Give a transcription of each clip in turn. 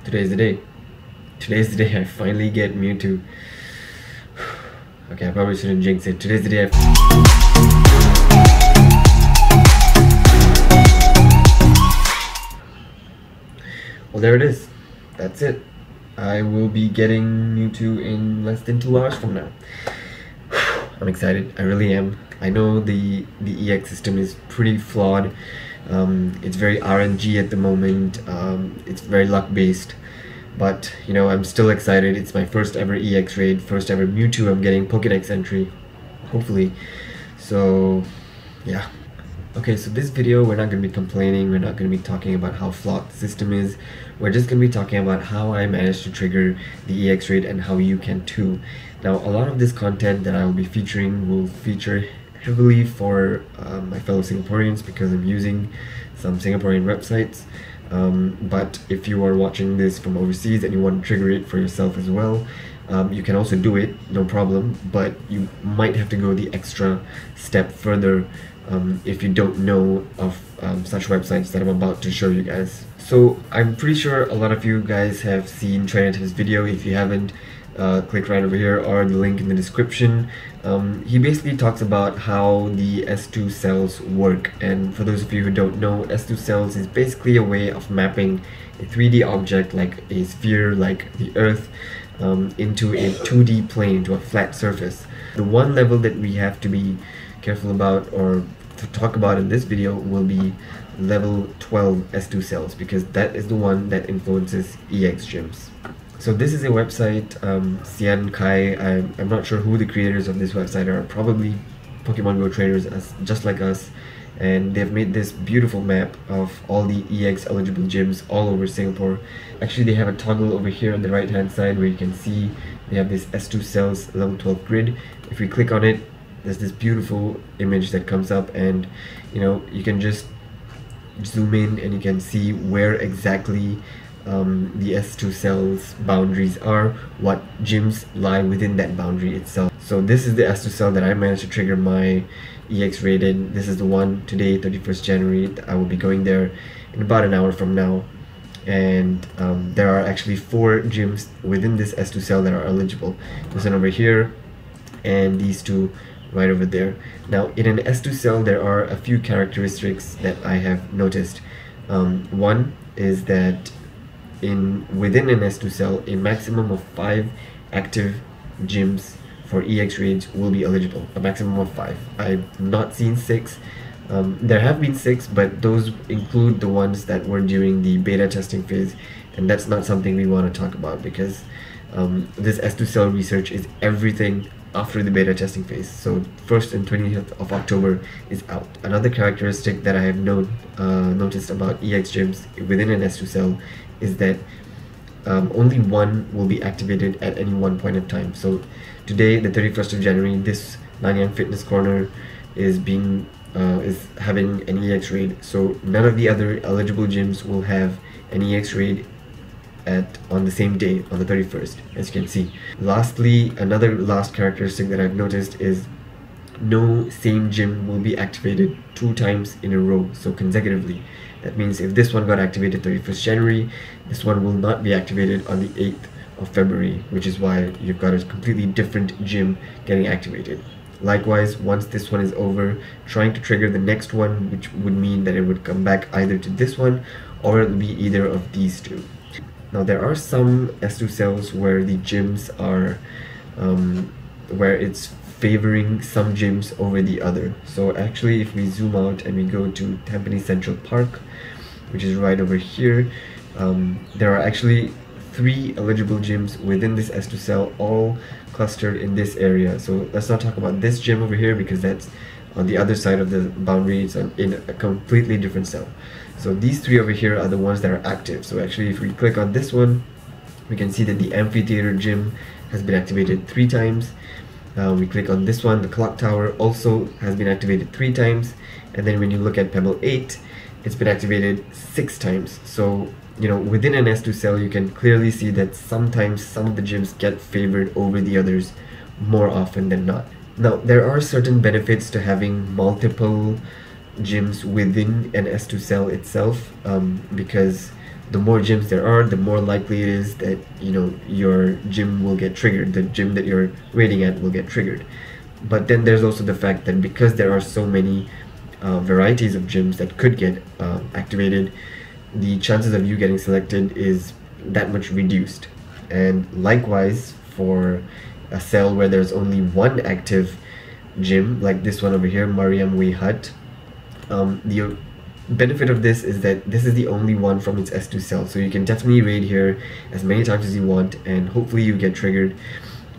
Today's the day. Today's the day I finally get Mewtwo. Okay, I probably shouldn't jinx it. Today's the day Well, there it is. That's it. I will be getting Mewtwo in less than 2 hours from now. I'm excited. I really am. I know the EX system is pretty flawed. It's very RNG at the moment. It's very luck based. But, you know, I'm still excited. It's my first ever EX raid, first ever Mewtwo I'm getting Pokédex entry, hopefully. So, yeah. Okay, so this video, we're not going to be complaining, we're not going to be talking about how flawed the system is. We're just going to be talking about how I managed to trigger the EX raid and how you can too. Now, a lot of this content that I will be featuring will feature heavily for my fellow Singaporeans because I'm using some Singaporean websites. But if you are watching this from overseas and you want to trigger it for yourself as well, you can also do it, no problem, but you might have to go the extra step further if you don't know of such websites that I'm about to show you guys. So I'm pretty sure a lot of you guys have seen Trinita's video. If you haven't, click right over here or the link in the description. He basically talks about how the S2 cells work, and for those of you who don't know, S2 cells is basically a way of mapping a 3D object like a sphere, like the Earth, into a 2D plane, into a flat surface. The one level that we have to be careful about or to talk about in this video will be level 12 S2 cells, because that is the one that influences EX gyms. So this is a website, Sian Kai. I'm not sure who the creators of this website are, probably Pokemon Go traders just like us, and they've made this beautiful map of all the EX eligible gyms all over Singapore. Actually, they have a toggle over here on the right hand side where you can see they have this S2 cells level 12 grid. If we click on it, there's this beautiful image that comes up, and you know, you can just zoom in and you can see where exactly the S2 cells boundaries are, what gyms lie within that boundary itself. So this is the S2 cell that I managed to trigger my EX raid in. This is the one today, 31st January. I will be going there in about an hour from now, and there are actually 4 gyms within this S2 cell that are eligible. This one over here and these 2 right over there. Now, in an S2 cell, there are a few characteristics that I have noticed. One is that within an S2 cell, a maximum of 5 active gyms for EX raids will be eligible. A maximum of 5. I've not seen 6. There have been 6, but those include the ones that were during the beta testing phase, and that's not something we want to talk about because this S2 cell research is everything after the beta testing phase. So 1st and 20th of October is out. Another characteristic that I have noticed about EX gyms within an S2 cell is that only one will be activated at any one point in time. So today, the 31st of January, this Nanyang Fitness Corner is having an EX raid. So none of the other eligible gyms will have an EX raid on the same day, on the 31st, as you can see. Lastly, another last characteristic that I've noticed is no same gym will be activated 2 times in a row, so consecutively. That means if this one got activated 31st January, this one will not be activated on the 8th of February, which is why you've got a completely different gym getting activated. Likewise, once this one is over, trying to trigger the next one, which would mean that it would come back either to this one or it will be either of these 2. Now, there are some S2 cells where the gyms are, where it's favoring some gyms over the other. So actually, if we zoom out and we go to Tampines Central Park, which is right over here, there are actually 3 eligible gyms within this S2 cell, all clustered in this area. So let's not talk about this gym over here because that's on the other side of the boundary. It's in a completely different cell. So these 3 over here are the ones that are active. So actually, if we click on this one, we can see that the amphitheater gym has been activated 3 times. We click on this one, the clock tower also has been activated 3 times. And then when you look at Pebble 8, it's been activated 6 times. So, you know, within an S2 cell, you can clearly see that sometimes some of the gyms get favored over the others more often than not. Now, there are certain benefits to having multiple gyms within an S2 cell itself, because the more gyms there are, the more likely it is that, you know, your gym will get triggered, the gym that you're raiding at will get triggered. But then there's also the fact that because there are so many varieties of gyms that could get activated, the chances of you getting selected is that much reduced. And likewise, for a cell where there's only one active gym, like this one over here, Mariam Wei Hut, the benefit of this is that this is the only one from its S2 cell, so you can definitely raid here as many times as you want, and hopefully you get triggered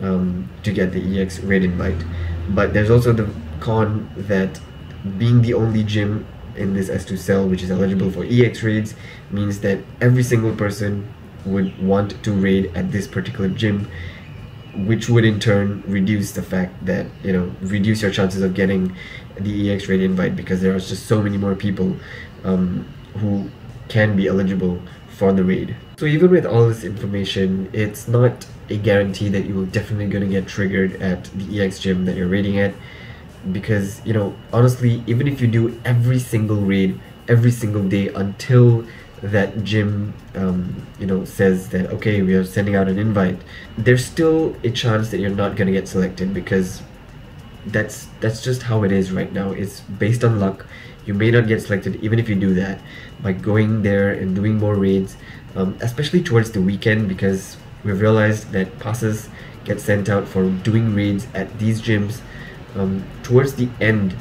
to get the EX raid invite. But there's also the con that being the only gym in this S2 cell which is eligible for EX raids means that every single person would want to raid at this particular gym, which would in turn reduce the fact that, you know, reduce your chances of getting the EX raid invite, because there are just so many more people who can be eligible for the raid. So even with all this information, it's not a guarantee that you will definitely gonna get triggered at the EX gym that you're raiding at, because, you know, honestly, even if you do every single raid every single day until that gym you know, says that okay, we are sending out an invite, there's still a chance that you're not gonna get selected, because that's just how it is right now. It's based on luck. You may not get selected even if you do that by going there and doing more raids, especially towards the weekend, because we've realized that passes get sent out for doing raids at these gyms towards the end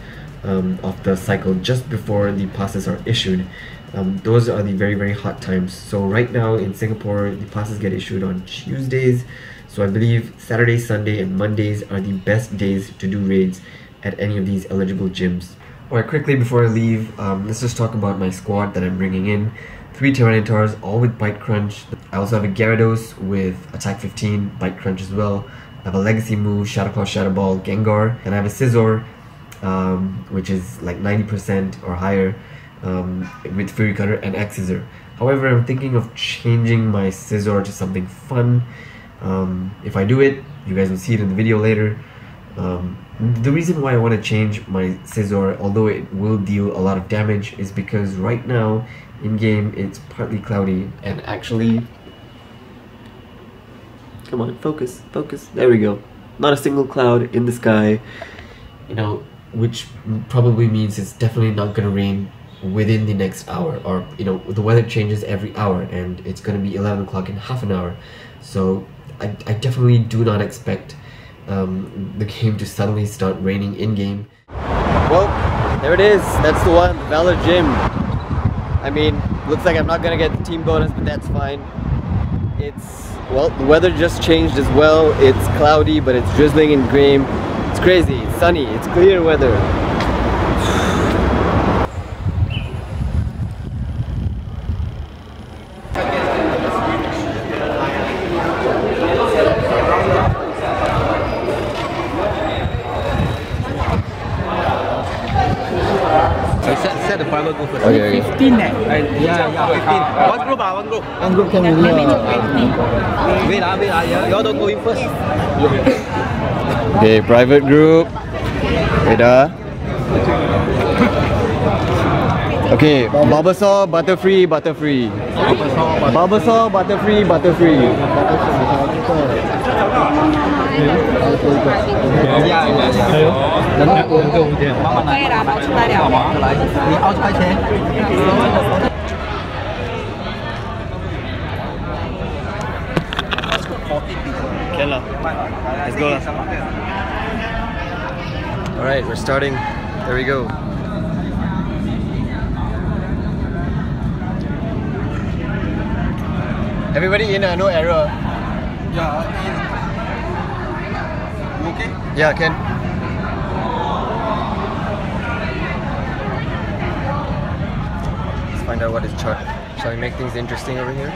of the cycle, just before the passes are issued. Those are the very hot times. So right now in Singapore, the passes get issued on Tuesdays, so I believe Saturday, Sunday and Mondays are the best days to do raids at any of these eligible gyms. Alright, quickly before I leave, let's just talk about my squad that I'm bringing in. 3 Tyranitar's, all with Bite Crunch. I also have a Gyarados with Attack 15, Bite Crunch as well. I have a Legacy Move, Shadow Claw, Shadow Ball, Gengar, and I have a Scizor, which is like 90% or higher, with Fury Cutter and X-Scissor. However, I'm thinking of changing my Scizor to something fun. If I do it, you guys will see it in the video later. The reason why I want to change my Scizor, although it will deal a lot of damage, is because right now in game it's partly cloudy, and actually, come on, focus, there we go, not a single cloud in the sky, you know, which probably means it's definitely not gonna rain within the next hour, or, you know, the weather changes every hour and it's gonna be 11 o'clock in half an hour. So I definitely do not expect the game to suddenly start raining in game. Well, there it is, that's the one, the Valor Gym. I mean, looks like I'm not gonna get the team bonus, but that's fine. It's, well, the weather just changed as well. It's cloudy, but it's drizzling in game. It's crazy, it's sunny, it's clear weather. Set the private group first. Okay. 15 yeah, 15. One group, one group. One group can really Wait, you all don't go in first. Okay, private group. Wait okay, Bulbasaur, Butterfree, Butterfree. Bulbasaur, Butterfree, Butterfree. Can lah. Let's go lah. Alright, we're starting. There we go. Everybody in, no error. Yeah, you okay? Yeah, Ken. Let's find out what is chart. Shall we make things interesting over here?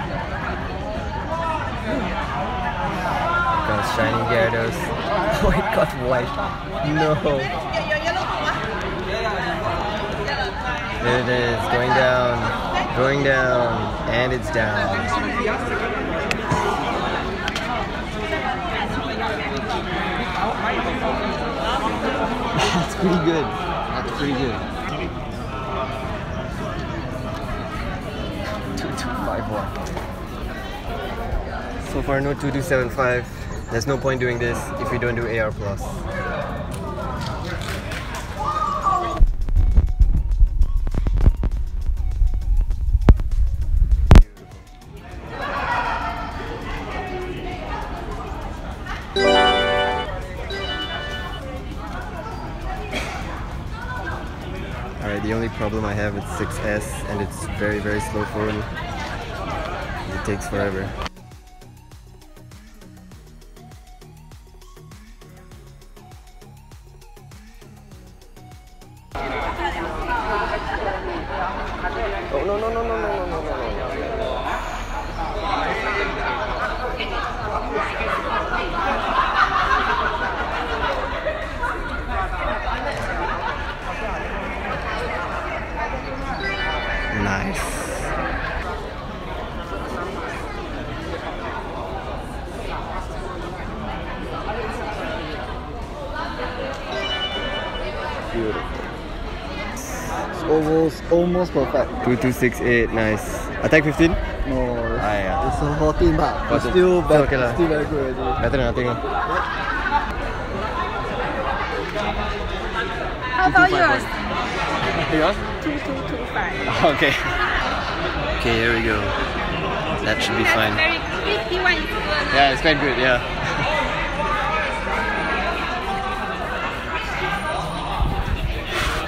Got shiny Gyarados. Oh, it got white. No. There it is, going down, and it's down. That's pretty good. That's pretty good. 2251. So far no 2275. There's no point doing this if we don't do AR+. Alright, the only problem I have with 6S and it's very slow phone. It takes forever. Oh no. Nice. Beautiful. It's almost perfect. 2268, nice. Attack 15? No, yeah. it's a 14 but it's still okay lah. still very good already. Better than nothing. How about yours? Yours? 2225. Okay. Okay, here we go. That should be fine. Very good. 51 is good. Yeah, it's quite good, yeah.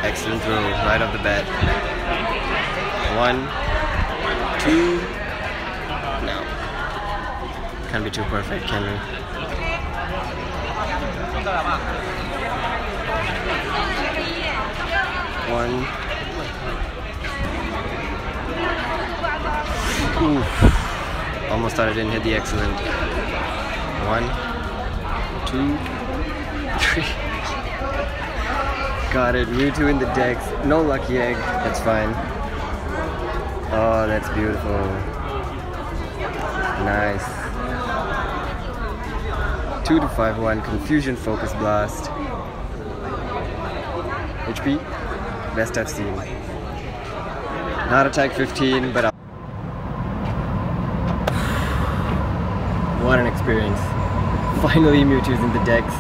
Excellent throw, right off the bat. 1, 2. No. Can't be too perfect, can we? One. Oof. Almost thought I didn't hit the excellent. 1, 2, 3. Got it. Mewtwo in the decks. No lucky egg. That's fine. Oh, that's beautiful. Nice. 2251. Confusion Focus Blast. HP? Best I've seen. Not attack 15, but what an experience. Finally Mewtwo's in the decks.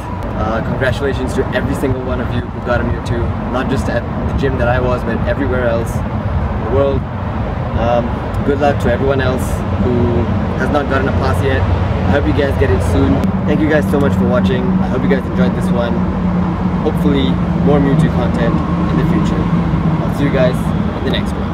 Congratulations to every single one of you who got a Mewtwo. Not just at the gym that I was, but everywhere else in the world. Good luck to everyone else who has not gotten a pass yet. I hope you guys get it soon. Thank you guys so much for watching. I hope you guys enjoyed this one. Hopefully more Mewtwo content in the future. I'll see you guys in the next one.